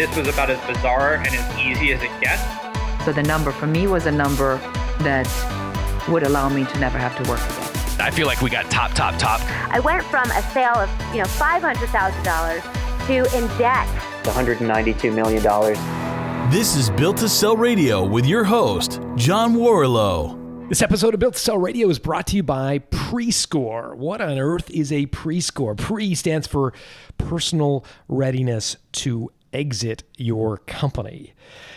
this was about as bizarre and as easy as it gets. So the number for me was a number that would allow me to never have to work again. I feel like we got top. I went from a sale of, $500,000 to in debt. $192 million. This is Built to Sell Radio with your host, John Warrillow. This episode of Built to Sell Radio is brought to you by Pre-Score. What on earth is a pre-score? Pre stands for personal readiness to exit your company.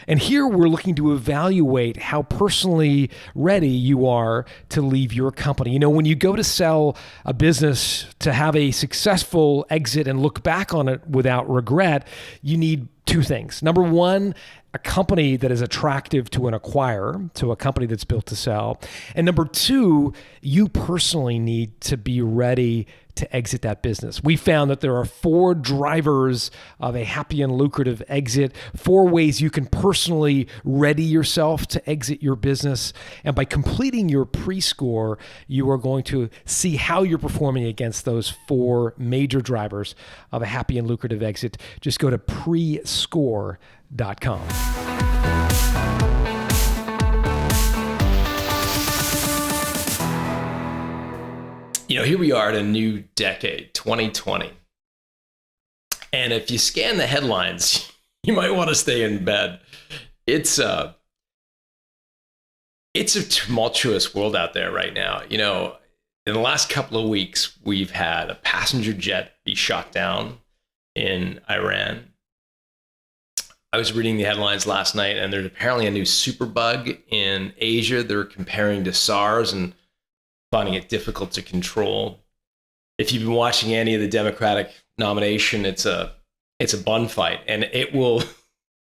And here we're looking to evaluate how personally ready you are to leave your company. When you go to sell a business to have a successful exit and look back on it without regret, you need two things. Number one, a company that is attractive to an acquirer, to a company that's built to sell. And number two, you personally need to be ready to exit that business. We found that there are 4 drivers of a happy and lucrative exit, 4 ways you can personally ready yourself to exit your business. And by completing your pre-score, you are going to see how you're performing against those 4 major drivers of a happy and lucrative exit. Just go to prescore.com. Here we are at a new decade, 2020. And if you scan the headlines, you might want to stay in bed. It's a tumultuous world out there right now. In the last couple of weeks, we've had a passenger jet be shot down in Iran. I was reading the headlines last night, and there's apparently a new superbug in Asia they're comparing to SARS and finding it difficult to control. If you've been watching any of the Democratic nomination, it's a bun fight, and it will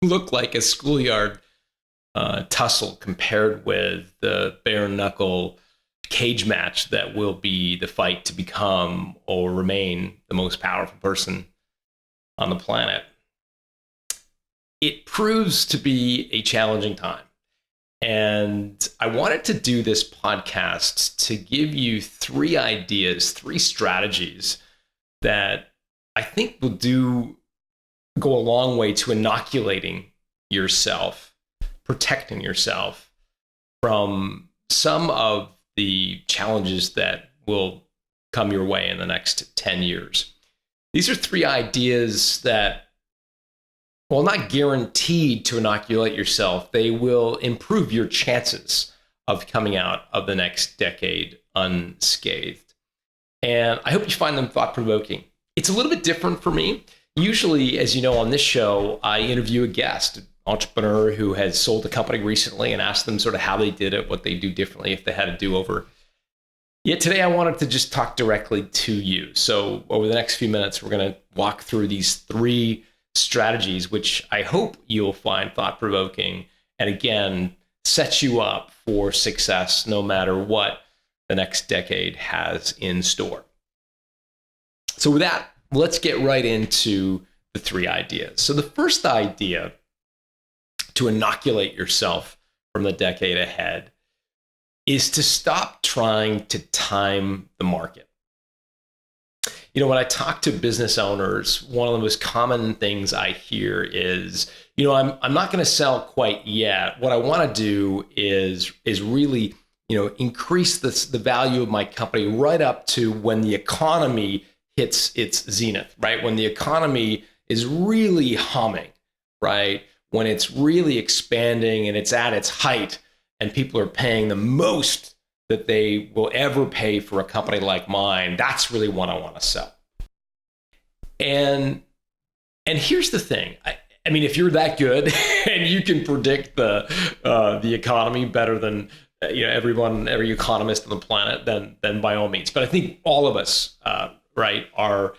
look like a schoolyard tussle compared with the bare-knuckle cage match that will be the fight to become or remain the most powerful person on the planet. It proves to be a challenging time. And I wanted to do this podcast to give you 3 ideas, 3 strategies that I think will go a long way to inoculating yourself, protecting yourself from some of the challenges that will come your way in the next 10 years. These are 3 ideas that, while not guaranteed to inoculate yourself, they will improve your chances of coming out of the next decade unscathed. And I hope you find them thought-provoking. It's a little bit different for me. Usually, as you know, on this show, I interview a guest, an entrepreneur who has sold a company recently, and ask them sort of how they did it, what they do differently if they had a do-over. Yet today, I wanted to just talk directly to you. So over the next few minutes, we're going to walk through these 3 strategies, which I hope you'll find thought-provoking and again, set you up for success no matter what the next decade has in store. So with that, let's get right into the 3 ideas. So the first idea to inoculate yourself from the decade ahead is to stop trying to time the market. When I talk to business owners, one of the most common things I hear is, I'm not going to sell quite yet. What I want to do is really, increase the value of my company right up to when the economy hits its zenith, right? When the economy is really humming, right? When it's really expanding and it's at its height and people are paying the most that they will ever pay for a company like mine, that's really what I want to sell. And here's the thing. I mean, if you're that good and you can predict the economy better than every economist on the planet, then by all means. But I think all of us, right, are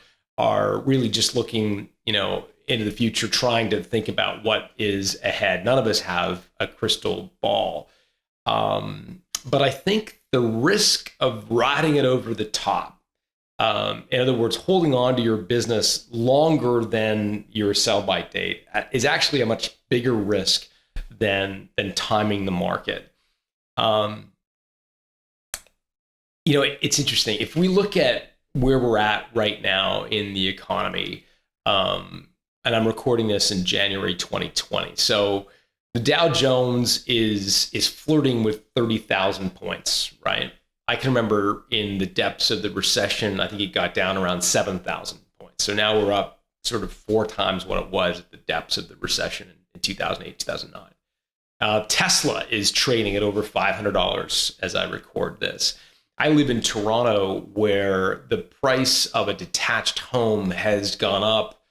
really just looking, into the future, trying to think about what is ahead. None of us have a crystal ball. But I think the risk of riding it over the top, in other words, holding on to your business longer than your sell-by date, is actually a much bigger risk than timing the market. It's interesting. If we look at where we're at right now in the economy, and I'm recording this in January 2020. So the Dow Jones is flirting with 30,000 points, right? I can remember in the depths of the recession, I think it got down around 7,000 points. So now we're up sort of 4 times what it was at the depths of the recession in 2008, 2009. Tesla is trading at over $500 as I record this. I live in Toronto, where the price of a detached home has gone up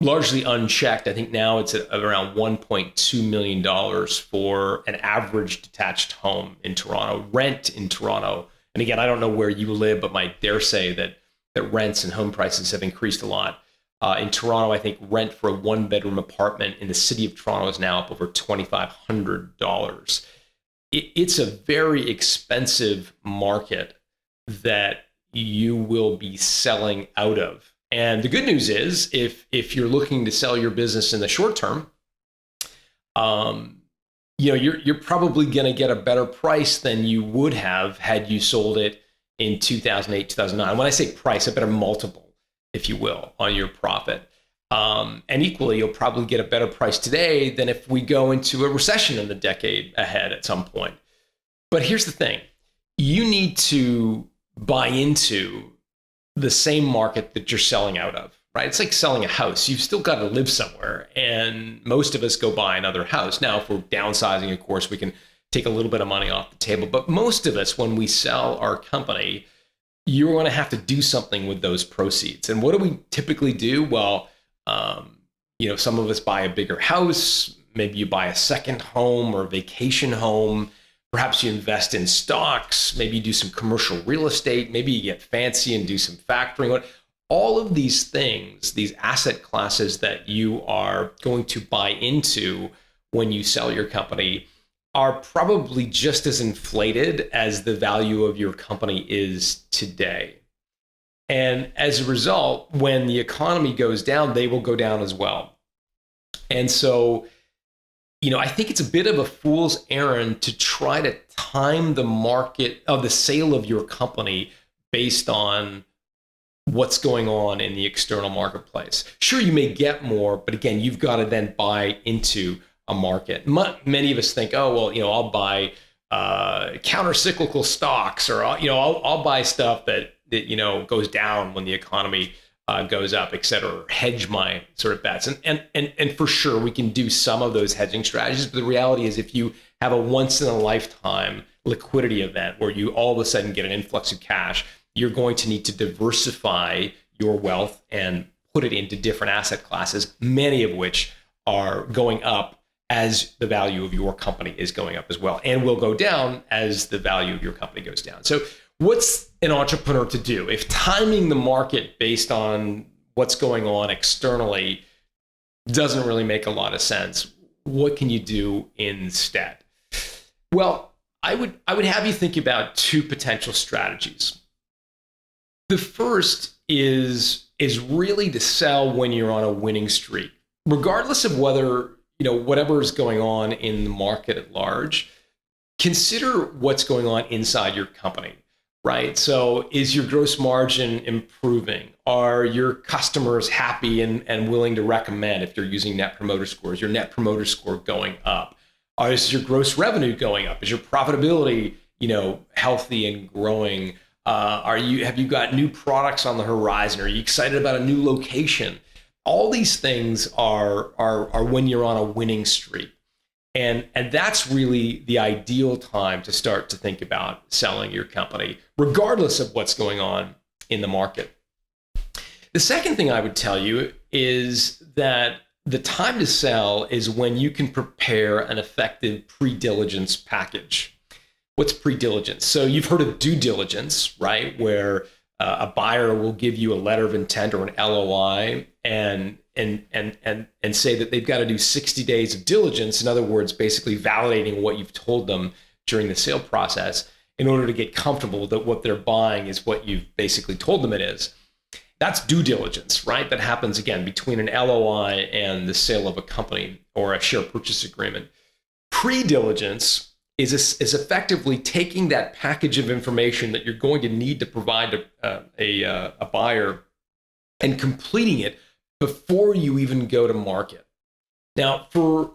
largely unchecked. I think now it's at around $1.2 million for an average detached home in Toronto. Rent in Toronto, and again, I don't know where you live, but I dare say that rents and home prices have increased a lot. In Toronto, I think rent for a 1-bedroom apartment in the city of Toronto is now up over $2,500. It's a very expensive market that you will be selling out of. And the good news is, if you're looking to sell your business in the short term, you're probably going to get a better price than you would have had you sold it in 2008, 2009. When I say price, a better multiple, if you will, on your profit. And equally, you'll probably get a better price today than if we go into a recession in the decade ahead at some point. But here's the thing. You need to buy into the same market that you're selling out of, right? It's like selling a house. You've still got to live somewhere. And most of us go buy another house. Now, if we're downsizing, of course, we can take a little bit of money off the table. But most of us, when we sell our company, you're going to have to do something with those proceeds. And what do we typically do? Well, some of us buy a bigger house. Maybe you buy a second home or vacation home. Perhaps you invest in stocks. Maybe you do some commercial real estate. Maybe you get fancy and do some factoring. All of these things, these asset classes that you are going to buy into when you sell your company, are probably just as inflated as the value of your company is today. And as a result, when the economy goes down, they will go down as well. And so, I think it's a bit of a fool's errand to try to time the market of the sale of your company based on what's going on in the external marketplace. Sure, you may get more, but again, you've got to then buy into a market. Many of us think, I'll buy counter-cyclical stocks, or I'll buy stuff that goes down when the economy goes up, et cetera, or hedge my sort of bets. And for sure, we can do some of those hedging strategies. But the reality is, if you have a once in a lifetime liquidity event where you all of a sudden get an influx of cash, you're going to need to diversify your wealth and put it into different asset classes, many of which are going up as the value of your company is going up as well, and will go down as the value of your company goes down. So what's an entrepreneur to do? If timing the market based on what's going on externally doesn't really make a lot of sense, what can you do instead? Well, I would have you think about 2 potential strategies. The first is really to sell when you're on a winning streak, regardless of whether, whatever is going on in the market at large. Consider what's going on inside your company. Right? So is your gross margin improving? Are your customers happy and willing to recommend if you're using net promoter scores? Your net promoter score going up? Is your gross revenue going up? Is your profitability, healthy and growing? Have you got new products on the horizon? Are you excited about a new location? All these things are when you're on a winning streak. And that's really the ideal time to start to think about selling your company, regardless of what's going on in the market. The second thing I would tell you is that the time to sell is when you can prepare an effective pre-diligence package. What's pre-diligence? So you've heard of due diligence, right? Where a buyer will give you a letter of intent or an LOI and say that they've got to do 60 days of diligence. In other words, basically validating what you've told them during the sale process in order to get comfortable that what they're buying is what you've basically told them it is. That's due diligence, right? That happens, again, between an LOI and the sale of a company or a share purchase agreement. Pre-diligence is effectively taking that package of information that you're going to need to provide a buyer and completing it before you even go to market. Now, for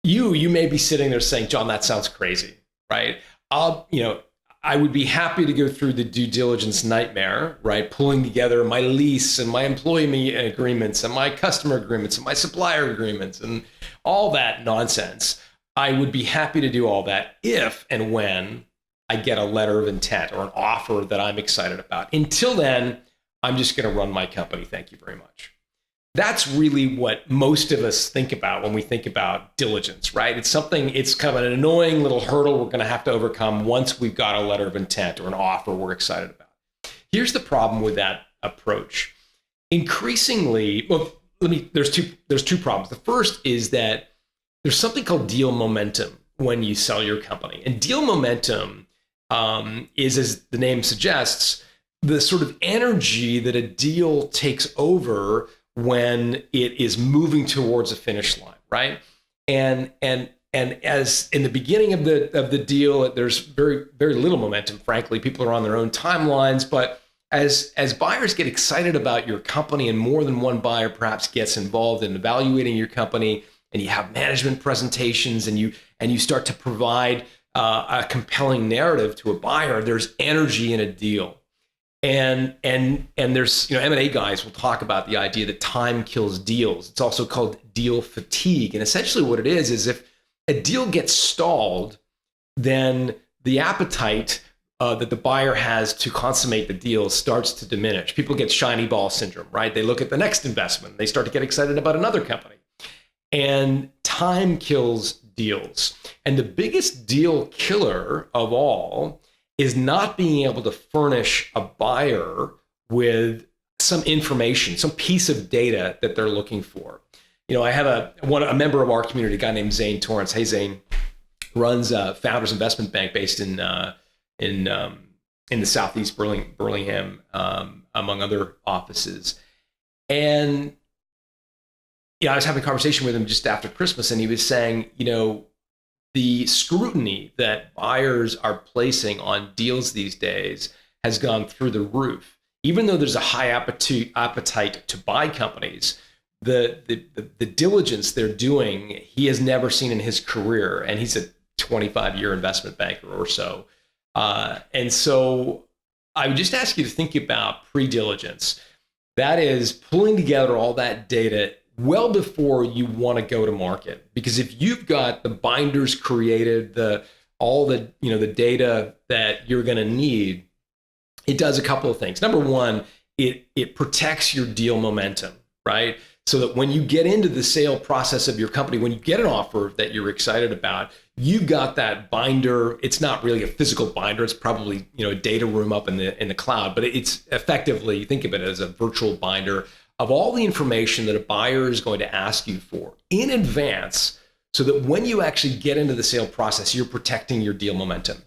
you may be sitting there saying, John, that sounds crazy, right? I would be happy to go through the due diligence nightmare, right? Pulling together my lease and my employee agreements and my customer agreements and my supplier agreements and all that nonsense. I would be happy to do all that if and when I get a letter of intent or an offer that I'm excited about. Until then, I'm just going to run my company. Thank you very much. That's really what most of us think about when we think about diligence, right? It's kind of an annoying little hurdle we're going to have to overcome once we've got a letter of intent or an offer we're excited about. Here's the problem with that approach. Increasingly, there's two problems. The first is that there's something called deal momentum when you sell your company. And deal momentum is, as the name suggests, the sort of energy that a deal takes over when it is moving towards a finish line, right? And as in the beginning of the deal, there's very, very little momentum, frankly. People are on their own timelines, but as buyers get excited about your company and more than one buyer perhaps gets involved in evaluating your company, and you have management presentations and you start to provide a compelling narrative to a buyer, there's energy in a deal. And there's, M&A guys will talk about the idea that time kills deals. It's also called deal fatigue. And essentially what it is if a deal gets stalled, then the appetite that the buyer has to consummate the deal starts to diminish. People get shiny ball syndrome, right? They look at the next investment. They start to get excited about another company. And time kills deals. And the biggest deal killer of all is not being able to furnish a buyer with some information, some piece of data that they're looking for. I have a member of our community, a guy named Zane Torrance. Hey, Zane, runs Founders Investment Bank based in the Southeast Burlingame, among other offices. And I was having a conversation with him just after Christmas, and he was saying, the scrutiny that buyers are placing on deals these days has gone through the roof. Even though there's a high appetite to buy companies, the diligence they're doing, he has never seen in his career, and he's a 25-year investment banker or so. And so I would just ask you to think about pre-diligence. That is pulling together all that data well before you want to go to market. Because if you've got the binders created, all the data that you're going to need, it does a couple of things. Number one, it protects your deal momentum, right? So that when you get into the sale process of your company, when you get an offer that you're excited about, you've got that binder. It's not really a physical binder. It's probably a data room up in the cloud, but it's effectively, think of it as a virtual binder of all the information that a buyer is going to ask you for in advance, so that when you actually get into the sale process, you're protecting your deal momentum.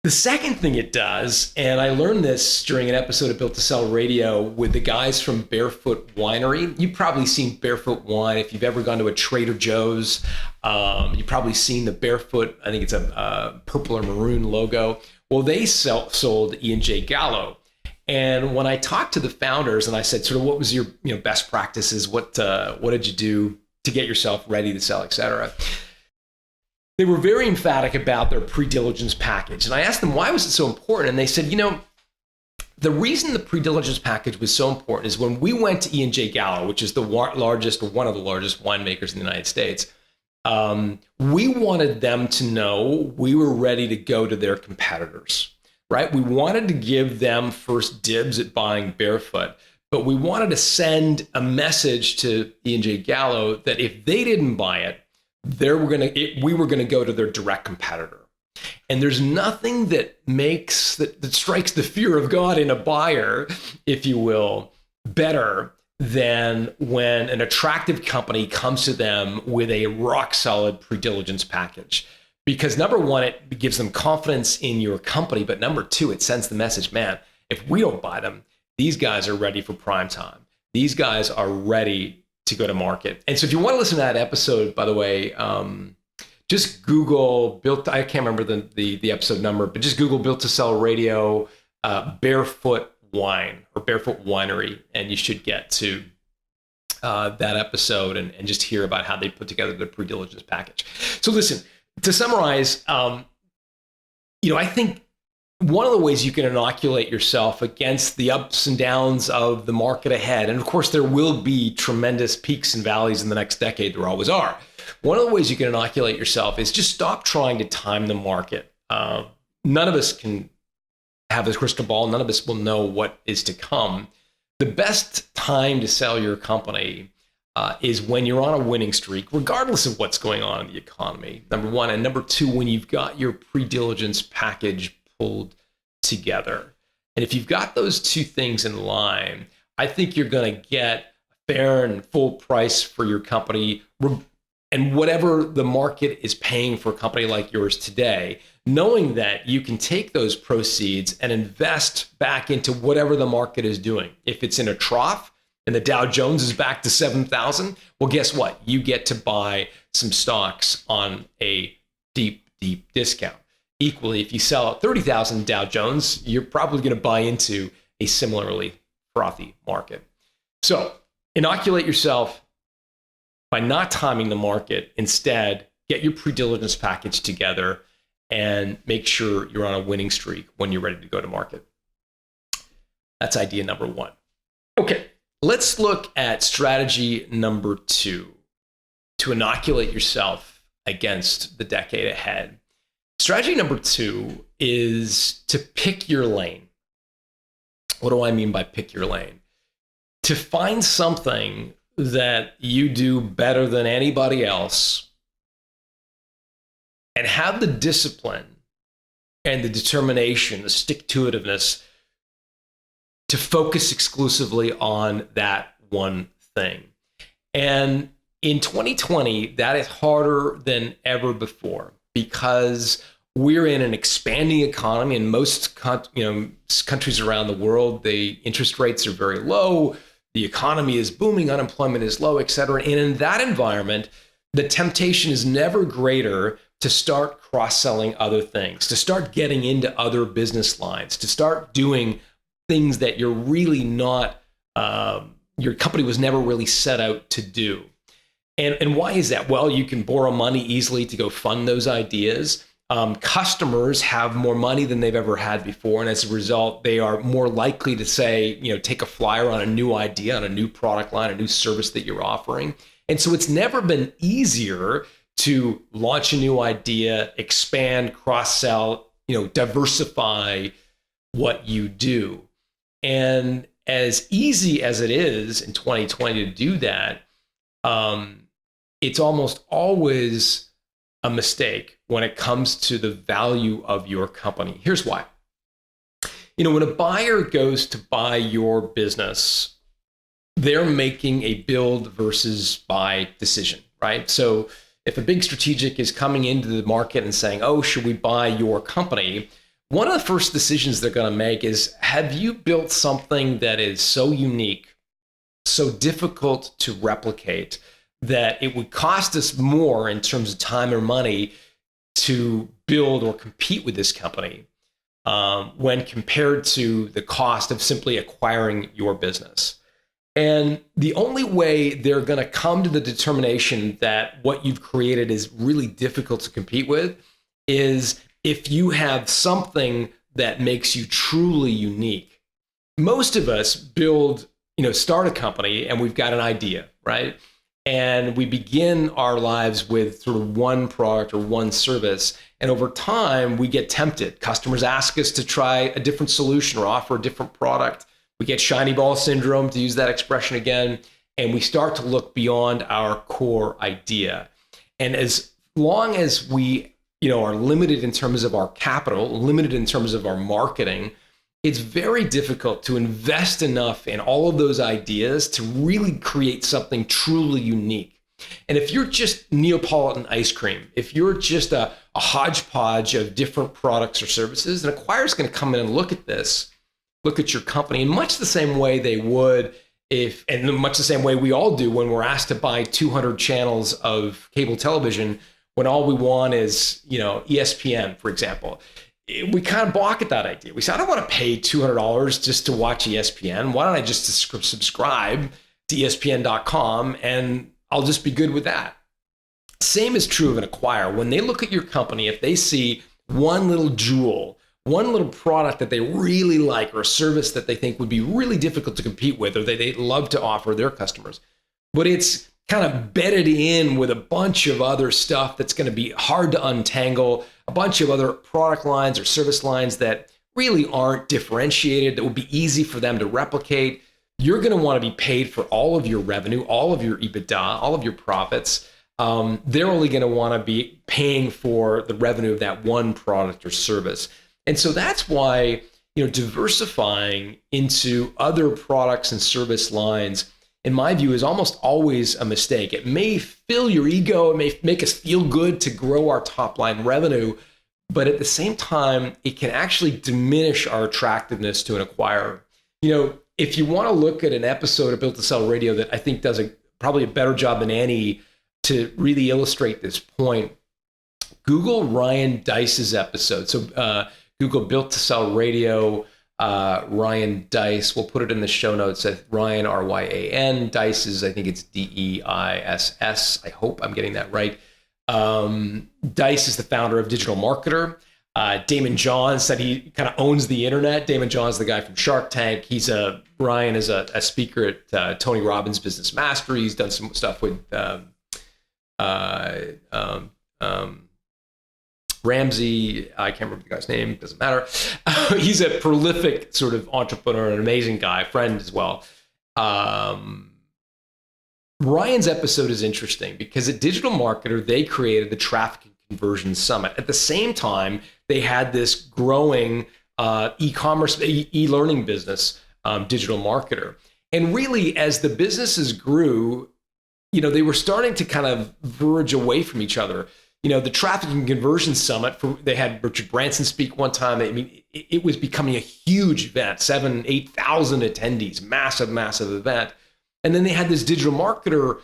The second thing it does, and I learned this during an episode of Built to Sell Radio with the guys from Barefoot Winery. You've probably seen Barefoot wine if you've ever gone to a Trader Joe's. You've probably seen the Barefoot, I think it's a purple or maroon logo. Well, they sold E&J Gallo. And when I talked to the founders and I said, sort of, what was your best practices? What did you do to get yourself ready to sell, et cetera? They were very emphatic about their pre-diligence package. And I asked them, why was it so important? And they said, the reason the pre-diligence package was so important is when we went to E&J Gallo, which is one of the largest winemakers in the United States, we wanted them to know we were ready to go to their competitors. Right? We wanted to give them first dibs at buying Barefoot, but we wanted to send a message to E&J Gallo that if they didn't buy it, we were going to go to their direct competitor. And there's nothing that strikes the fear of God in a buyer, if you will, better than when an attractive company comes to them with a rock solid pre-diligence package. Because number one, it gives them confidence in your company. But number two, it sends the message, man, if we don't buy them, these guys are ready for prime time. These guys are ready to go to market. And so if you want to listen to that episode, by the way, just Google I can't remember the episode number, but just Google Built to Sell Radio, Barefoot Wine or Barefoot Winery, and you should get to that episode and just hear about how they put together the pre-diligence package. So listen, to summarize, I think one of the ways you can inoculate yourself against the ups and downs of the market ahead, and of course there will be tremendous peaks and valleys in the next decade, there always are. One of the ways you can inoculate yourself is just stop trying to time the market. None of us can have this crystal ball. None of us will know what is to come. The best time to sell your company is when you're on a winning streak, regardless of what's going on in the economy, number one. And number two, when you've got your pre-diligence package pulled together. And if you've got those two things in line, I think you're going to get a fair and full price for your company, and whatever the market is paying for a company like yours today, knowing that you can take those proceeds and invest back into whatever the market is doing. If it's in a trough and the Dow Jones is back to 7,000, well, guess what? You get to buy some stocks on a deep, deep discount. Equally, if you sell at 30,000 Dow Jones, you're probably going to buy into a similarly frothy market. So inoculate yourself by not timing the market. Instead, get your pre-diligence package together and make sure you're on a winning streak when you're ready to go to market. That's idea number one. Okay, let's look at strategy number two to inoculate yourself against the decade ahead. Strategy number two is to pick your lane. What do I mean by pick your lane? To find something that you do better than anybody else and have the discipline and the determination, the stick-to-itiveness to focus exclusively on that one thing. And in 2020, that is harder than ever before because we're in an expanding economy. In most countries around the world, the interest rates are very low. The economy is booming, unemployment is low, et cetera. And in that environment, the temptation is never greater to start cross-selling other things, to start getting into other business lines, to start doing things that you're really not, your company was never really set out to do. And why is that? Well, you can borrow money easily to go fund those ideas. Customers have more money than they've ever had before. And as a result, they are more likely to say, take a flyer on a new idea, on a new product line, a new service that you're offering. And so it's never been easier to launch a new idea, expand, cross-sell, diversify what you do. And as easy as it is in 2020 to do that, it's almost always a mistake when it comes to the value of your company. Here's why. When a buyer goes to buy your business, they're making a build versus buy decision, right? So if a big strategic is coming into the market and saying, oh, should we buy your company? One of the first decisions they're going to make is, have you built something that is so unique, so difficult to replicate, that it would cost us more in terms of time or money to build or compete with this company when compared to the cost of simply acquiring your business. And the only way they're going to come to the determination that what you've created is really difficult to compete with is if you have something that makes you truly unique. Most of us start a company and we've got an idea, right? And we begin our lives with sort of one product or one service. And over time, we get tempted. Customers ask us to try a different solution or offer a different product. We get shiny ball syndrome, to use that expression again, and we start to look beyond our core idea. And as long as we are limited in terms of our capital, limited in terms of our marketing, it's very difficult to invest enough in all of those ideas to really create something truly unique. And if you're just Neapolitan ice cream, if you're just a hodgepodge of different products or services, an acquirer's going to come in and look at your company in much the same way they would and much the same way we all do when we're asked to buy 200 channels of cable television when all we want is, ESPN, for example. We kind of balk at that idea. We say, I don't want to pay $200 just to watch ESPN. Why don't I just subscribe to ESPN.com, and I'll just be good with that. Same is true of an acquirer. When they look at your company, if they see one little jewel, one little product that they really like, or a service that they think would be really difficult to compete with, or they'd love to offer their customers, but it's kind of bedded in with a bunch of other stuff that's going to be hard to untangle, a bunch of other product lines or service lines that really aren't differentiated, that would be easy for them to replicate, you're going to want to be paid for all of your revenue, all of your EBITDA, all of your profits. They're only going to want to be paying for the revenue of that one product or service. And so that's why, diversifying into other products and service lines, in my view, is almost always a mistake. It may fill your ego, it may make us feel good to grow our top line revenue, but at the same time, it can actually diminish our attractiveness to an acquirer. If you want to look at an episode of Built to Sell Radio that I think does probably a better job than any to really illustrate this point, Google Ryan Dice's episode. So Google Built to Sell Radio, Ryan Dice. We'll put it in the show notes at Ryan, R-Y-A-N. Dice is, I think it's D-E-I-S-S. I hope I'm getting that right. Dice is the founder of Digital Marketer. Damon Johns said he kind of owns the internet. Damon Johns, the guy from Shark Tank. Ryan is a speaker at Tony Robbins' Business Mastery. He's done some stuff with Ramsey. I can't remember the guy's name. Doesn't matter. He's a prolific sort of entrepreneur, an amazing guy, friend as well. Ryan's episode is interesting because at Digital Marketer, they created the Traffic and Conversion Summit. At the same time, they had this growing e-commerce, e-learning business, Digital Marketer. And really, as the businesses grew, they were starting to kind of verge away from each other. The Traffic and Conversion Summit, they had Richard Branson speak one time. I mean, it was becoming a huge event, 7,000, 8,000 attendees, massive, massive event. And then they had this Digital Marketer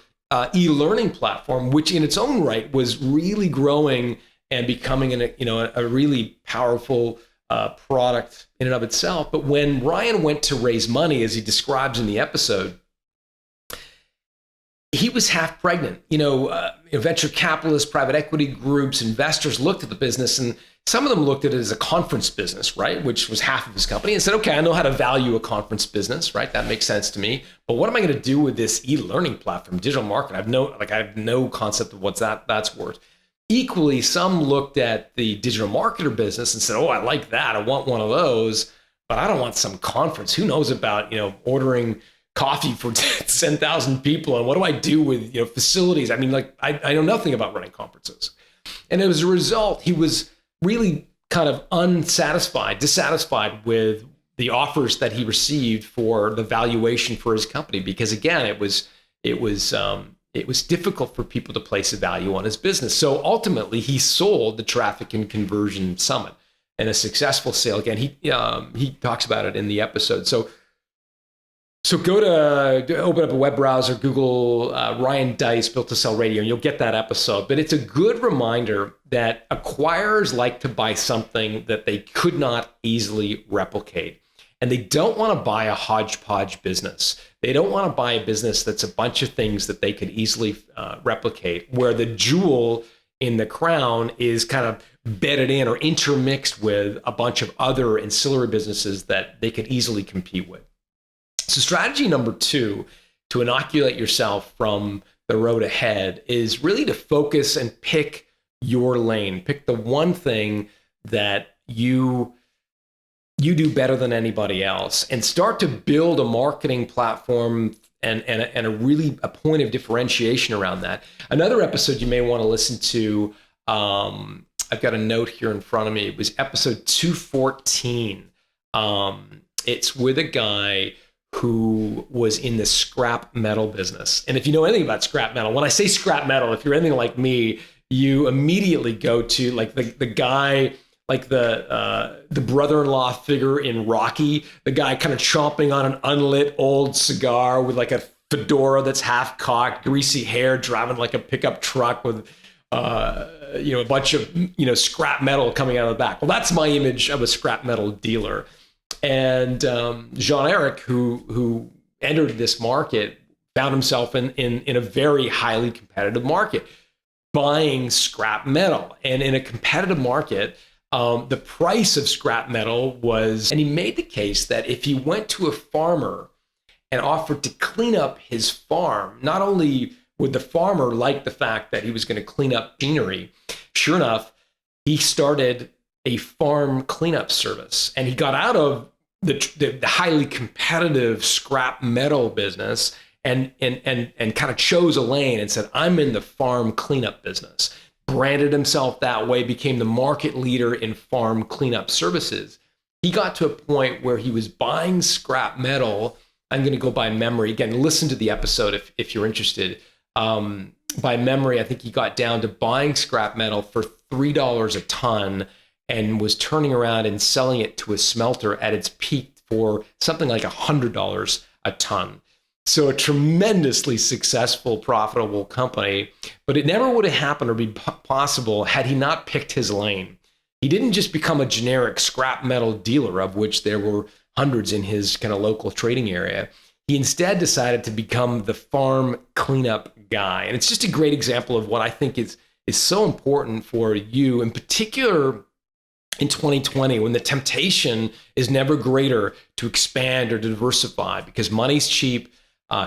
e-learning platform, which in its own right was really growing and becoming a really powerful product in and of itself. But when Ryan went to raise money, as he describes in the episode, he was half pregnant. Venture capitalists, private equity groups, investors looked at the business, and some of them looked at it as a conference business, right? Which was half of his company, and said, okay, I know how to value a conference business, right? That makes sense to me. But what am I going to do with this e-learning platform, Digital Marketing? I have no concept of what that's worth. Equally, some looked at the Digital Marketer business and said, oh, I like that. I want one of those, but I don't want some conference. Who knows about, ordering coffee for 10,000 people, and what do I do with facilities? I mean, I know nothing about running conferences. And as a result, he was really kind of dissatisfied with the offers that he received for the valuation for his company, because again, it was difficult for people to place a value on his business. So ultimately, he sold the Traffic and Conversion Summit, and a successful sale. Again, he talks about it in the episode. So go to open up a web browser, Google Ryan Dice Built to Sell Radio, and you'll get that episode. But it's a good reminder that acquirers like to buy something that they could not easily replicate. And they don't want to buy a hodgepodge business. They don't want to buy a business that's a bunch of things that they could easily replicate, where the jewel in the crown is kind of bedded in or intermixed with a bunch of other ancillary businesses that they could easily compete with. So strategy number 2 to inoculate yourself from the road ahead is really to focus and pick your lane. Pick the one thing that you do better than anybody else, and start to build a marketing platform and a point of differentiation around that. Another episode you may want to listen to, I've got a note here in front of me. It was episode 214. It's with a guy who was in the scrap metal business. And if you know anything about scrap metal, when I say scrap metal, if you're anything like me, you immediately go to like the guy, like the brother-in-law figure in Rocky, the guy kind of chomping on an unlit old cigar with like a fedora that's half cocked, greasy hair, driving like a pickup truck with a bunch of scrap metal coming out of the back. Well, that's my image of a scrap metal dealer. And Jean-Eric, who entered this market found himself in a very highly competitive market, buying scrap metal. And in a competitive market, the price of scrap metal and he made the case that if he went to a farmer and offered to clean up his farm, not only would the farmer like the fact that he was going to clean up machinery, sure enough, he started a farm cleanup service, and he got out of the highly competitive scrap metal business and kind of chose a lane and said, I'm in the farm cleanup business. Branded himself that way, became the market leader in farm cleanup services. He got to a point where he was buying scrap metal. I'm going to go by memory. Again, listen to the episode if you're interested. By memory, I think he got down to buying scrap metal for $3 a ton and was turning around and selling it to a smelter at its peak for something like $100 a ton. So a tremendously successful, profitable company, but it never would have happened or be possible had he not picked his lane. He didn't just become a generic scrap metal dealer, of which there were hundreds in his kind of local trading area. He instead decided to become the farm cleanup guy. And it's just a great example of what I think is so important for you, in particular in 2020, when the temptation is never greater to expand or diversify because money's cheap,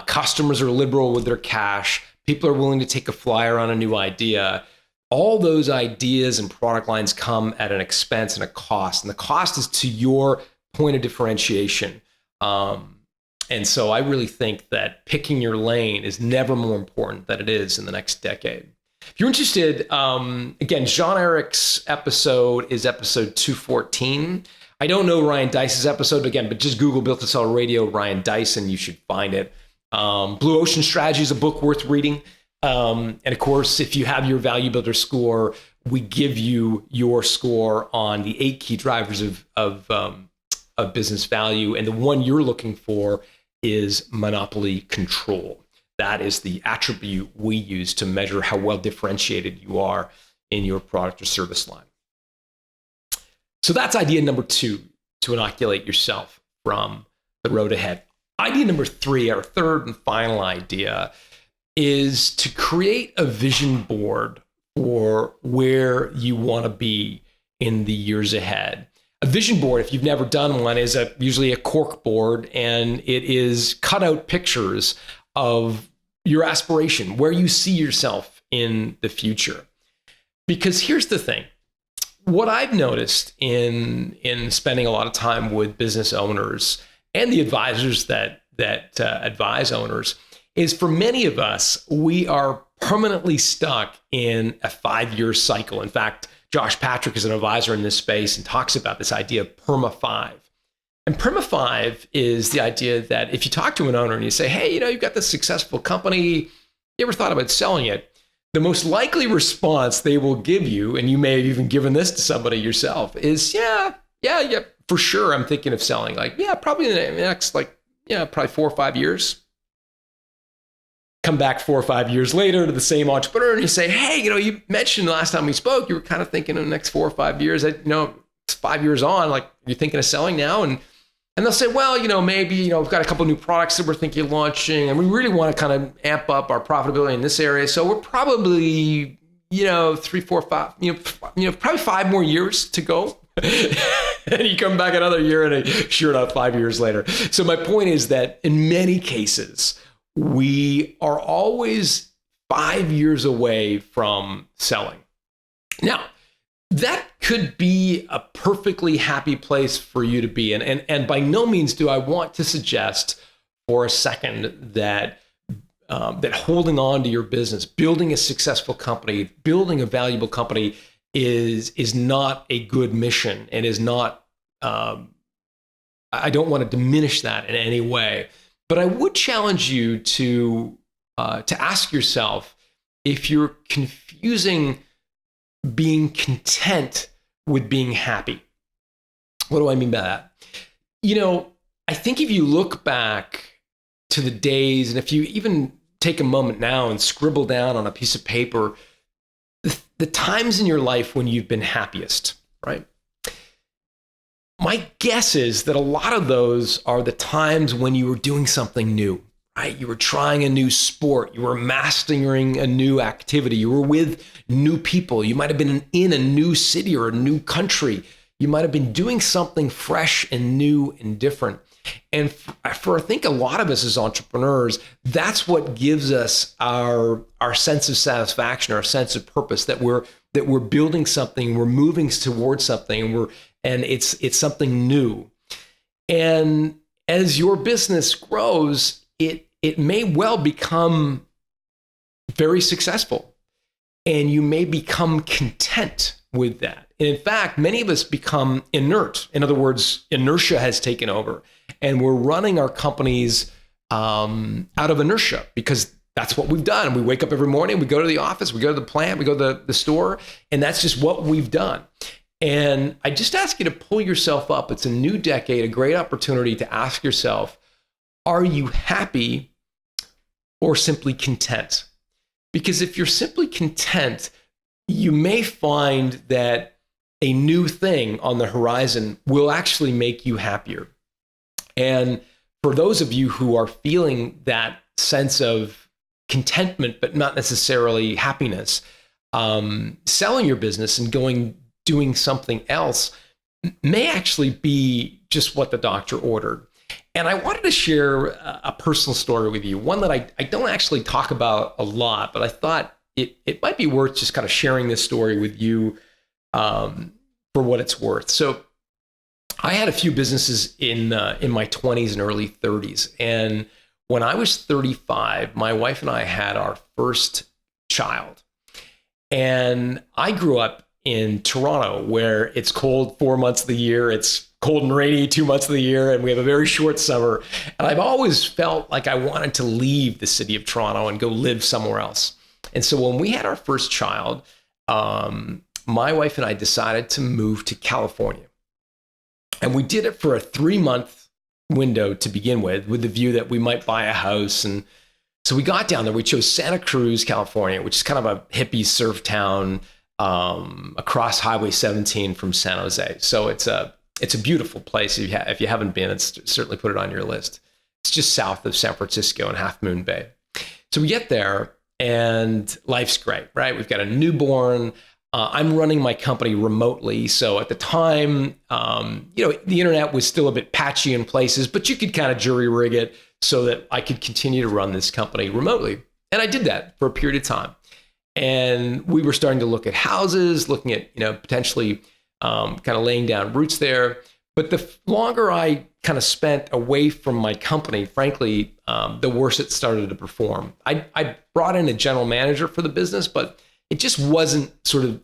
customers are liberal with their cash, people are willing to take a flyer on a new idea. All those ideas and product lines come at an expense and a cost, and the cost is to your point of differentiation. And so I really think that picking your lane is never more important than it is in the next decade. If you're interested, again, Jean-Eric's episode is episode 214. I don't know Ryan Dice's episode, again, but just Google Built to Sell Radio, Ryan Dice, and you should find it. Blue Ocean Strategy is a book worth reading. And of course, if you have your Value Builder score, we give you your score on the 8 key drivers of business value. And the one you're looking for is monopoly control. That is the attribute we use to measure how well differentiated you are in your product or service line. So that's idea number 2, to inoculate yourself from the road ahead. Idea number 3, our third and final idea, is to create a vision board for where you want to be in the years ahead. A vision board, if you've never done one, is usually a cork board, and it is cut out pictures of your aspiration, where you see yourself in the future. Because here's the thing. What I've noticed in spending a lot of time with business owners and the advisors that advise owners is, for many of us, we are permanently stuck in a 5-year cycle. In fact, Josh Patrick is an advisor in this space and talks about this idea of Perma 5. And Perma 5 is the idea that if you talk to an owner and you say, hey, you've got this successful company, you ever thought about selling it? The most likely response they will give you, and you may have even given this to somebody yourself, is yeah, for sure, I'm thinking of selling. Probably in the next, probably 4 or 5 years. Come back 4 or 5 years later to the same entrepreneur and you say, hey, you mentioned the last time we spoke, you were kind of thinking in the next 4 or 5 years. It's 5 years on, you're thinking of selling now. And they'll say, well, maybe, we've got a couple new products that we're thinking of launching, and we really want to kind of amp up our profitability in this area. So we're probably, 3, 4, 5, probably 5 more years to go. And you come back another year and sure enough, 5 years later. So my point is that in many cases, we are always 5 years away from selling. Now, that could be a perfectly happy place for you to be. And by no means do I want to suggest for a second that holding on to your business, building a successful company, building a valuable company is not a good mission and is not, I don't want to diminish that in any way. But I would challenge you to ask yourself if you're confusing being content with being happy. What do I mean by that? I think if you look back to the days, and if you even take a moment now and scribble down on a piece of paper the times in your life when you've been happiest, right? My guess is that a lot of those are the times when you were doing something new, right? You were trying a new sport. You were mastering a new activity. You were with new people. You might have been in a new city or a new country. You might have been doing something fresh and new and different. And for I think a lot of us as entrepreneurs, that's what gives us our sense of satisfaction, our sense of purpose, that we're building something, we're moving towards something, and it's something new. And as your business grows, it may well become very successful, and you may become content with that. And in fact, many of us become inert. In other words, inertia has taken over, and we're running our companies out of inertia because that's what we've done. We wake up every morning, we go to the office, we go to the plant, we go to the store, and that's just what we've done. And I just ask you to pull yourself up. It's a new decade, a great opportunity to ask yourself, are you happy or simply content? Because if you're simply content, you may find that a new thing on the horizon will actually make you happier. And for those of you who are feeling that sense of contentment, but not necessarily happiness, selling your business and doing something else may actually be just what the doctor ordered. And I wanted to share a personal story with you, one that I don't actually talk about a lot, but I thought it might be worth just kind of sharing this story with you for what it's worth. So I had a few businesses in my 20s and early 30s. And when I was 35, my wife and I had our first child. And I grew up in Toronto, where it's cold 4 months of the year, it's cold and rainy 2 months of the year, and we have a very short summer. And I've always felt like I wanted to leave the city of Toronto and go live somewhere else. And so when we had our first child, my wife and I decided to move to California. And we did it for a 3-month window to begin with the view that we might buy a house. And so we got down there. We chose Santa Cruz, California, which is kind of a hippie surf town across Highway 17 from San Jose. So it's a beautiful place. If you haven't been, it's certainly put it on your list. It's just south of San Francisco in Half Moon Bay. So we get there and life's great, right? We've got a newborn. I'm running my company remotely. So at the time, the internet was still a bit patchy in places, but you could kind of jury rig it so that I could continue to run this company remotely. And I did that for a period of time. And we were starting to look at houses, looking at, potentially kind of laying down roots there. But the longer I kind of spent away from my company, frankly, the worse it started to perform. I brought in a general manager for the business, but it just wasn't sort of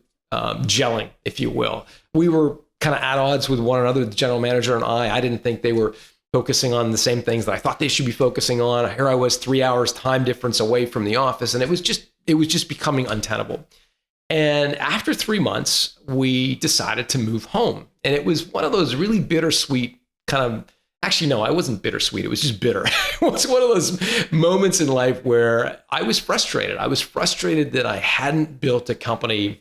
gelling, if you will. We were kind of at odds with one another, the general manager and I. I didn't think they were focusing on the same things that I thought they should be focusing on. Here I was 3 hours time difference away from the office, and it was just becoming untenable. And after 3 months, we decided to move home. And it was one of those really bittersweet kind of, actually, no, I wasn't bittersweet. It was just bitter. It was one of those moments in life where I was frustrated. I was frustrated that I hadn't built a company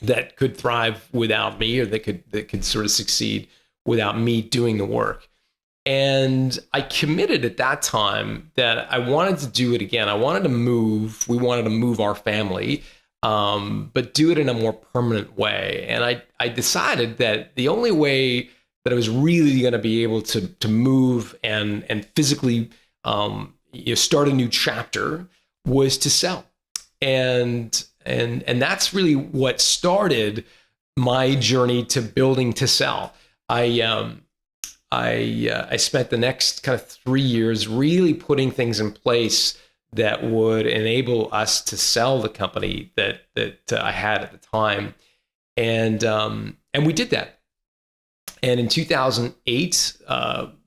that could thrive without me, or that could sort of succeed without me doing the work. And I committed at that time that I wanted to do it again. I wanted to move. We wanted to move our family, but do it in a more permanent way. And I decided that the only way that I was really going to be able to move and physically start a new chapter was to sell. And that's really what started my journey to building to sell. I spent the next kind of 3 years really putting things in place that would enable us to sell the company that I had at the time, and we did that. And in 2008,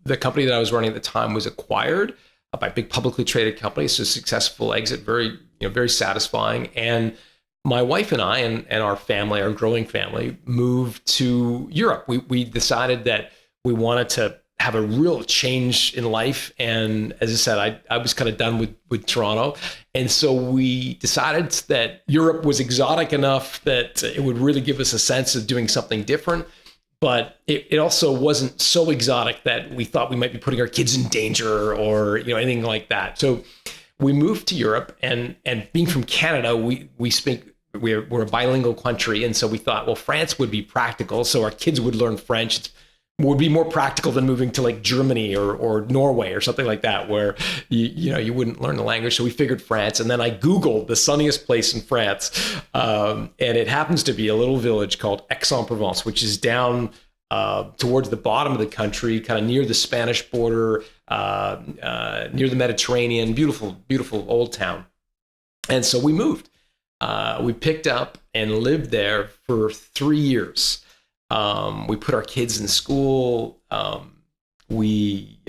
the company that I was running at the time was acquired by a big publicly traded company. So successful exit, very satisfying. And my wife and I and our family, our growing family, moved to Europe. We decided that we wanted to have a real change in life. And as I said, I was kind of done with Toronto. And so we decided that Europe was exotic enough that it would really give us a sense of doing something different. but it also wasn't so exotic that we thought we might be putting our kids in danger or anything like that. So we moved to Europe, and being from Canada, we're a bilingual country, and so we thought, well, France would be practical, so our kids would learn French. It would be more practical than moving to like Germany or Norway or something like that, where you wouldn't learn the language. So we figured France, and then I Googled the sunniest place in France, and it happens to be a little village called Aix-en-Provence, which is down towards the bottom of the country, kind of near the Spanish border, near the Mediterranean. Beautiful, beautiful old town. And so we moved. We picked up and lived there for 3 years. We put our kids in school. We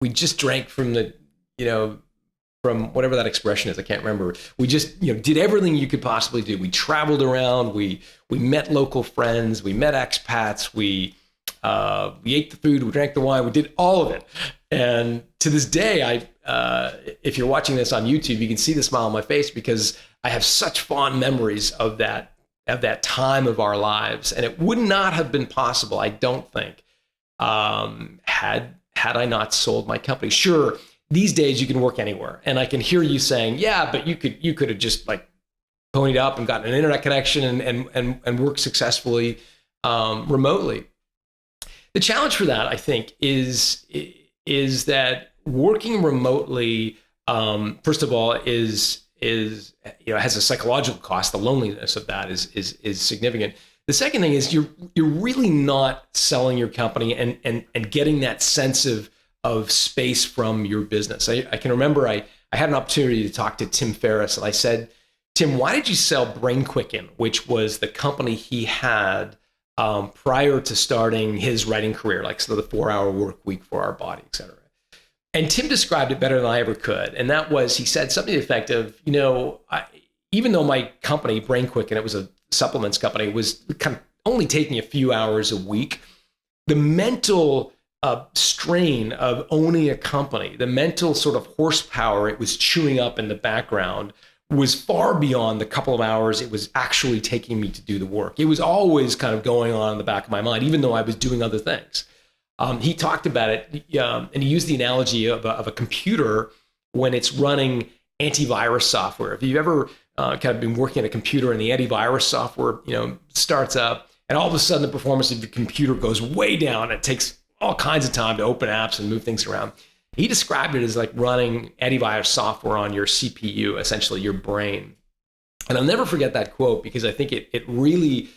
just drank from from whatever that expression is. I can't remember. We just did everything you could possibly do. We traveled around. We met local friends. We met expats. We ate the food. We drank the wine. We did all of it. And to this day, if you're watching this on YouTube, you can see the smile on my face because I have such fond memories of that time of our lives. And it would not have been possible, I don't think, had I not sold my company. Sure, these days you can work anywhere. And I can hear you saying, yeah, but you could have just like ponied up and gotten an internet connection and worked successfully remotely. The challenge for that, I think, is that working remotely, first of all, has a psychological cost. The loneliness of that is significant. The second thing is you're really not selling your company and getting that sense of space from your business. I can remember I had an opportunity to talk to Tim Ferriss, and I said, Tim, why did you sell BrainQuicken, which was the company he had prior to starting his writing career, like the 4-hour work week for our body, et cetera. And Tim described it better than I ever could. And that was, he said something to the effect of, even though my company, BrainQuicken, it was a supplements company, was kind of only taking a few hours a week, the mental strain of owning a company, the mental sort of horsepower it was chewing up in the background was far beyond the couple of hours it was actually taking me to do the work. It was always kind of going on in the back of my mind, even though I was doing other things. He talked about it, and he used the analogy of a computer when it's running antivirus software. If you've ever kind of been working on a computer and the antivirus software, starts up, and all of a sudden the performance of your computer goes way down. It takes all kinds of time to open apps and move things around. He described it as like running antivirus software on your CPU, essentially your brain. And I'll never forget that quote because I think it really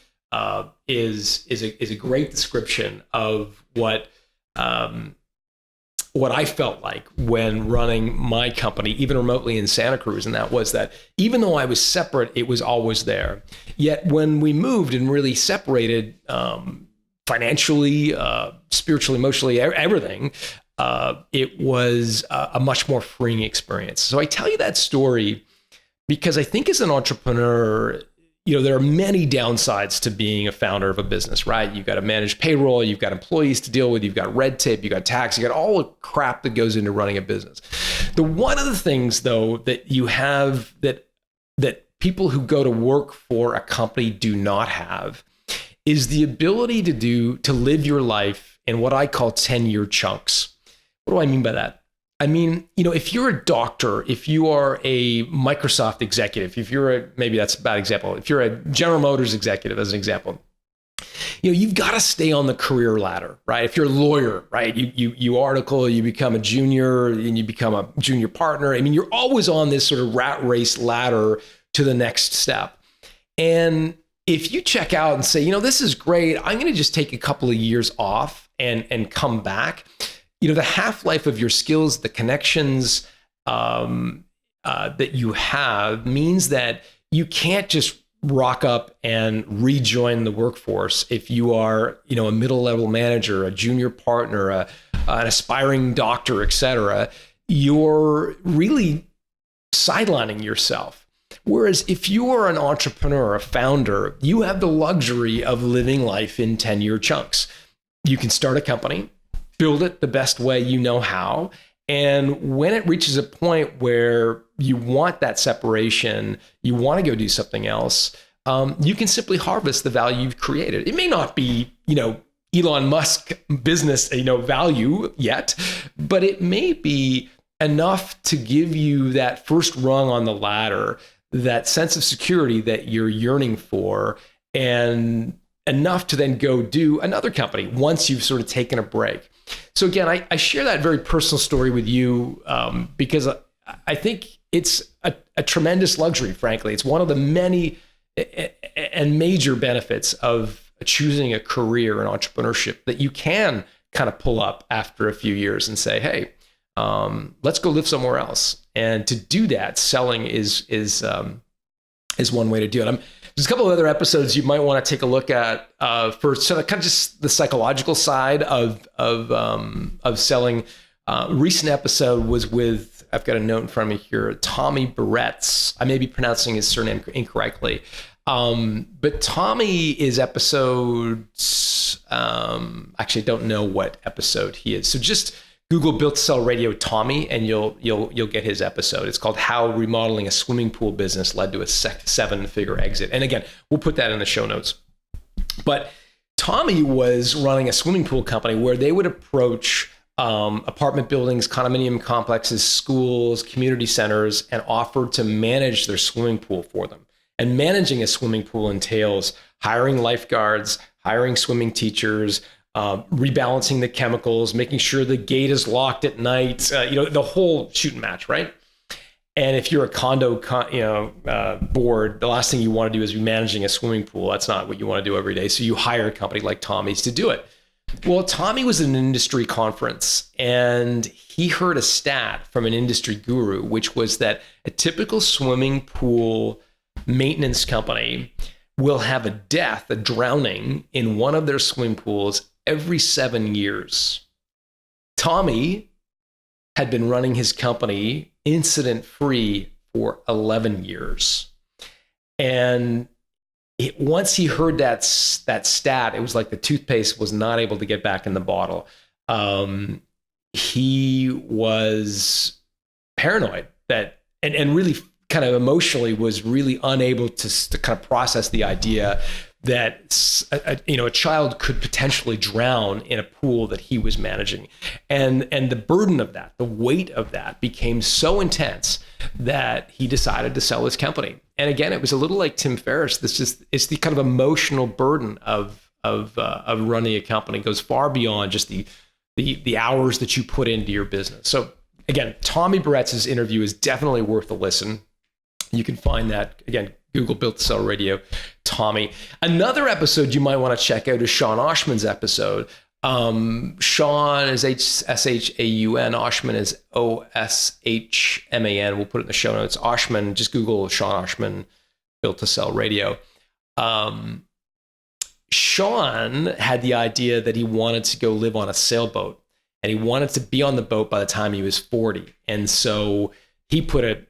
is a great description of what I felt like when running my company, even remotely in Santa Cruz. And that was that even though I was separate, it was always there. Yet when we moved and really separated financially, spiritually, emotionally, everything, it was a much more freeing experience. So I tell you that story because I think as an entrepreneur, there are many downsides to being a founder of a business, right? You've got to manage payroll, you've got employees to deal with, you've got red tape, you've got tax, you've got all the crap that goes into running a business. The one of the things though that you have that people who go to work for a company do not have is the ability to live your life in what I call 10-year chunks. What do I mean by that? I mean, if you're a doctor, if you are a Microsoft executive, maybe that's a bad example. If you're a General Motors executive, as an example, you've got to stay on the career ladder, right? If you're a lawyer, right, you article, you become a junior and you become a junior partner. I mean, you're always on this sort of rat race ladder to the next step. And if you check out and say, this is great, I'm going to just take a couple of years off and come back. The half-life of your skills, the connections that you have means that you can't just rock up and rejoin the workforce if you are, a middle-level manager, a junior partner, an aspiring doctor, et cetera. You're really sidelining yourself. Whereas if you are an entrepreneur, a founder, you have the luxury of living life in 10-year chunks. You can start a company, build it the best way you know how. And when it reaches a point where you want that separation, you want to go do something else, you can simply harvest the value you've created. It may not be, Elon Musk business, value yet, but it may be enough to give you that first rung on the ladder, that sense of security that you're yearning for, and enough to then go do another company once you've sort of taken a break. So again, I share that very personal story with you because I think it's a tremendous luxury, frankly. It's one of the many and major benefits of choosing a career in entrepreneurship that you can kind of pull up after a few years and say, hey, let's go live somewhere else. And to do that, selling is one way to do it. There's a couple of other episodes you might want to take a look at for sort of kind of just the psychological side of selling. Recent episode was with, I've got a note in front of me here, Tommy Barrett's. I may be pronouncing his surname incorrectly. But Tommy is episodes, actually I don't know what episode he is. So just Google Built to Sell Radio Tommy and you'll get his episode. It's called How Remodeling a Swimming Pool Business Led to a 7-Figure Exit. And again, we'll put that in the show notes. But Tommy was running a swimming pool company where they would approach apartment buildings, condominium complexes, schools, community centers, and offer to manage their swimming pool for them. And managing a swimming pool entails hiring lifeguards, hiring swimming teachers, rebalancing the chemicals, making sure the gate is locked at night, the whole shoot and match, right? And if you're a condo, board, the last thing you want to do is be managing a swimming pool. That's not what you want to do every day. So you hire a company like Tommy's to do it. Well, Tommy was at an industry conference and he heard a stat from an industry guru, which was that a typical swimming pool maintenance company will have a death, a drowning in one of their swimming pools every 7 years. Tommy had been running his company incident-free for 11 years. And once he heard that stat, it was like the toothpaste was not able to get back in the bottle. He was paranoid and really kind of emotionally was really unable to kind of process the idea that a child could potentially drown in a pool that he was managing, and the burden of that, the weight of that, became so intense that he decided to sell his company. And again, it was a little like Tim Ferriss. It's the kind of emotional burden of running a company. It goes far beyond just the hours that you put into your business. So again, Tommy Barrett's interview is definitely worth a listen. You can find that, again, Google Built to Sell Radio, Tommy. Another episode you might want to check out is Sean Oshman's episode. Sean is Schaun, Oshman is Oshman. We'll put it in the show notes. Oshman, just Google Sean Oshman, Built to Sell Radio. Sean had the idea that he wanted to go live on a sailboat and he wanted to be on the boat by the time he was 40. And so he put a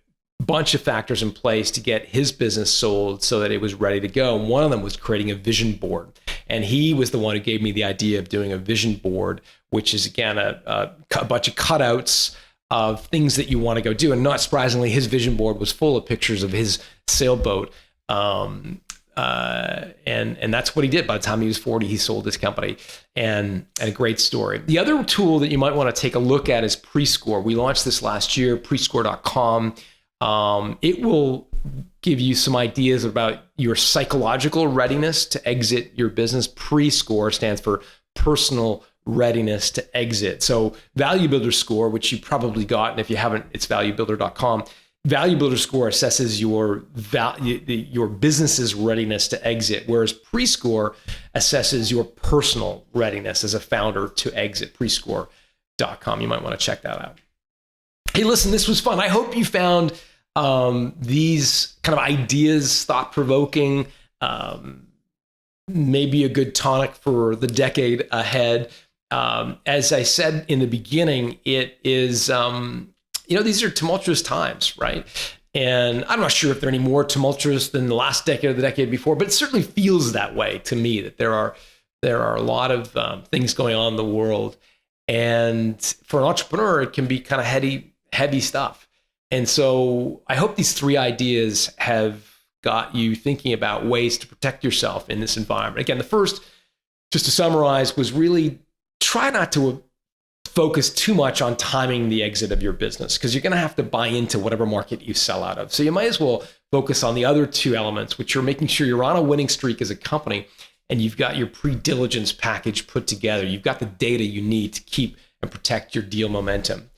bunch of factors in place to get his business sold so that it was ready to go. And one of them was creating a vision board. And he was the one who gave me the idea of doing a vision board, which is, again, a bunch of cutouts of things that you want to go do. And not surprisingly, his vision board was full of pictures of his sailboat. And that's what he did. By the time he was 40, he sold his company. And a great story. The other tool that you might want to take a look at is Prescore. We launched this last year, prescore.com. It will give you some ideas about your psychological readiness to exit your business. Prescore stands for personal readiness to exit. So Value Builder Score, which you probably got, and if you haven't, it's valuebuilder.com. Value Builder Score assesses your business's readiness to exit, whereas Prescore assesses your personal readiness as a founder to exit. Prescore.com. You might want to check that out. Hey, listen, this was fun. I hope you found these kind of ideas thought-provoking, maybe a good tonic for the decade ahead. As I said in the beginning, it is, these are tumultuous times, right? And I'm not sure if they're any more tumultuous than the last decade or the decade before, but it certainly feels that way to me, that there are a lot of things going on in the world. And for an entrepreneur, it can be kind of heavy stuff. And so I hope these 3 ideas have got you thinking about ways to protect yourself in this environment. Again, the first, just to summarize, was really try not to focus too much on timing the exit of your business, because you're going to have to buy into whatever market you sell out of. So you might as well focus on the other two elements, which are making sure you're on a winning streak as a company and you've got your pre-diligence package put together. You've got the data you need to keep and protect your deal momentum.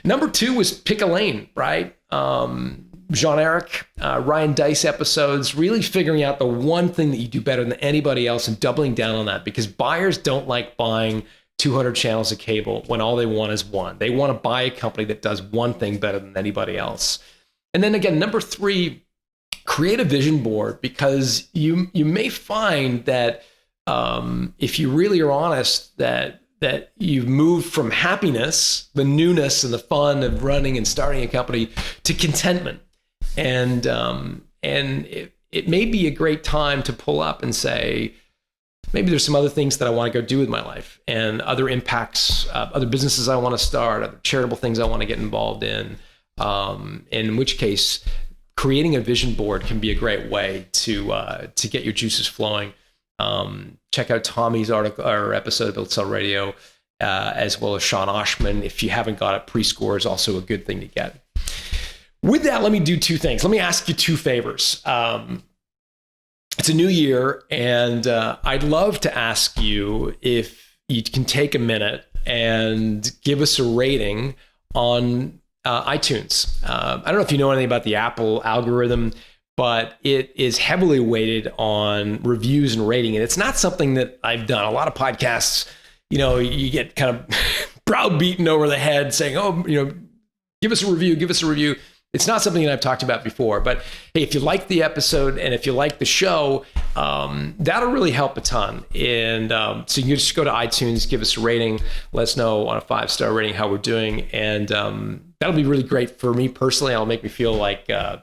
Number two was pick a lane, right? Jean-Eric, Ryan Dice episodes, really figuring out the one thing that you do better than anybody else and doubling down on that, because buyers don't like buying 200 channels of cable when all they want is one. They want to buy a company that does one thing better than anybody else. And then again, number three, create a vision board, because you may find that if you really are honest, that you've moved from happiness, the newness and the fun of running and starting a company, to contentment. And it may be a great time to pull up and say, maybe there's some other things that I want to go do with my life, and other impacts, other businesses I want to start, other charitable things I want to get involved in. In which case, creating a vision board can be a great way to get your juices flowing. Check out Tommy's article or episode of Built to Sell Radio, as well as Sean Oshman. If you haven't got it, pre-score is also a good thing to get. With that, let me do two things. Let me ask you two favors. It's a new year, and I'd love to ask you if you can take a minute and give us a rating on iTunes. I don't know if you know anything about the Apple algorithm, but it is heavily weighted on reviews and rating. And it's not something that I've done. A lot of podcasts, you get kind of browbeaten over the head saying, give us a review. It's not something that I've talked about before, but hey, if you like the episode and if you like the show, that'll really help a ton. And so you can just go to iTunes, give us a rating, let us know on a 5-star rating how we're doing. And that'll be really great for me personally. It'll make me feel like we're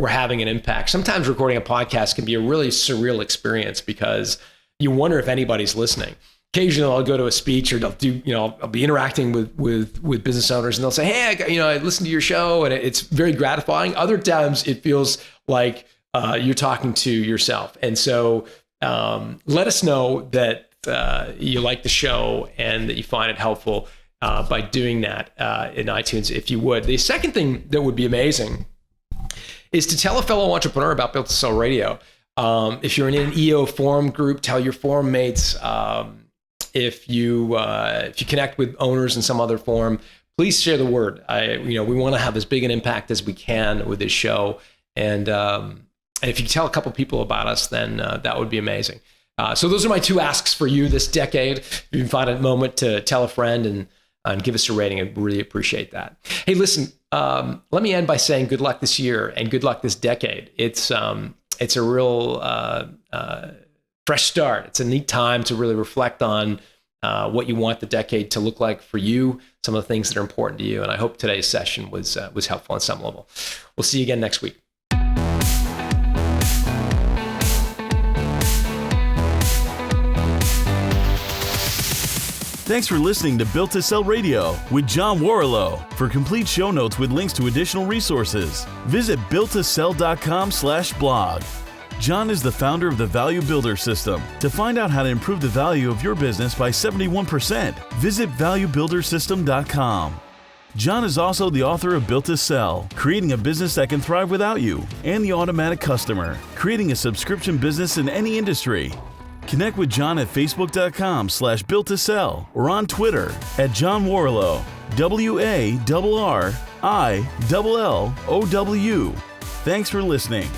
having an impact. Sometimes recording a podcast can be a really surreal experience because you wonder if anybody's listening. Occasionally I'll go to a speech, or I'll be interacting with business owners, and they'll say, hey, I listened to your show, and it's very gratifying. Other times it feels like you're talking to yourself. And so let us know that you like the show and that you find it helpful by doing that in iTunes, if you would. The second thing that would be amazing is to tell a fellow entrepreneur about Built to Sell Radio. If you're in an EO forum group, tell your forum mates. If you connect with owners in some other forum, please share the word. We want to have as big an impact as we can with this show. And if you tell a couple people about us, then that would be amazing. So those are my two asks for you this decade. If you can find a moment to tell a friend and give us a rating, I'd really appreciate that. Hey, listen, let me end by saying good luck this year and good luck this decade. It's a real fresh start. It's a neat time to really reflect on what you want the decade to look like for you, some of the things that are important to you. And I hope today's session was helpful on some level. We'll see you again next week. Thanks for listening to Built to Sell Radio with John Warrillow. For complete show notes with links to additional resources, visit builttosell.com/blog. John is the founder of the Value Builder System. To find out how to improve the value of your business by 71%, visit valuebuildersystem.com. John is also the author of Built to Sell, Creating a Business That Can Thrive Without You, and The Automatic Customer, Creating a Subscription Business in Any Industry. Connect with John at facebook.com/built-to-sell or on Twitter at John Warrillow, WARRILLOW. Thanks for listening.